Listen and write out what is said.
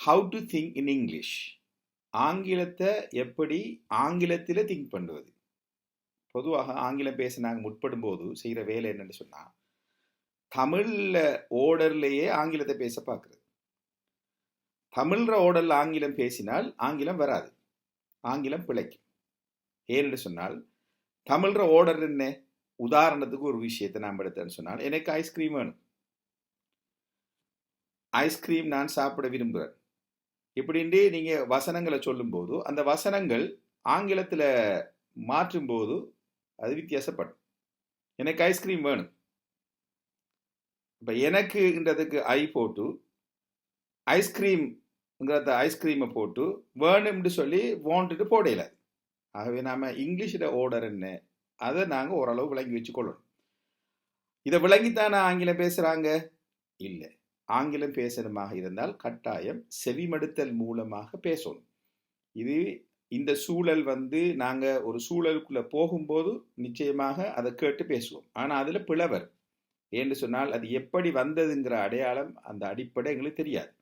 How to think in English. ஆங்கிலத்தை எப்படி ஆங்கிலத்தில் திங்க் பண்ணுவது. பொதுவாக ஆங்கிலம் பேச நாங்கள் முற்படும் போது செய்கிற வேலை என்னன்னு சொன்னால், தமிழில் ஓர்டர்லேயே ஆங்கிலத்தை பேச பார்க்குறது. தமிழ்ற ஓர்டரில் ஆங்கிலம் பேசினால் ஆங்கிலம் வராது, ஆங்கிலம் பிழைக்கும். ஏன்னு சொன்னால் தமிழ்ற ஓர்டர் என்ன? உதாரணத்துக்கு ஒரு விஷயத்தை நாம் எடுத்தேன்னு சொன்னால், எனக்கு ஐஸ்கிரீம் வேணும், ஐஸ்கிரீம் நான் சாப்பிட விரும்புகிறேன் இப்படின்ட்டு நீங்கள் வசனங்களை சொல்லும்போது அந்த வசனங்கள் ஆங்கிலத்தில் மாற்றும்போது அது வித்தியாசப்படும். எனக்கு ஐஸ்கிரீம் வேணும், இப்போ எனக்குன்றதுக்கு ஐ போட்டு ஐஸ்கிரீம்ங்கிறத ஐஸ்கிரீமை போட்டு வேணும்னு சொல்லி வாண்ட்டு போடையில. ஆகவே நாம் இங்கிலீஷில் ஓர்டர் என்ன அதை நாங்கள் ஓரளவு விளங்கி வச்சுக்கொள்ளணும். இதை விளங்கித்தானே ஆங்கிலம் பேசுகிறாங்க? இல்லை. ஆங்கிலம் பேசணுமாக இருந்தால் கட்டாயம் செவிமடுத்தல் மூலமாக பேசணும். இது இந்த சூழல் நாங்கள் ஒரு சூழலுக்குள்ளே போகும்போது நிச்சயமாக அதை கேட்டு பேசுவோம். ஆனால் அதில் பிளவர் ஏன்னு சொன்னால் அது எப்படி வந்ததுங்கிற அடையாளம், அந்த அடிப்படை எங்களுக்கு தெரியாது.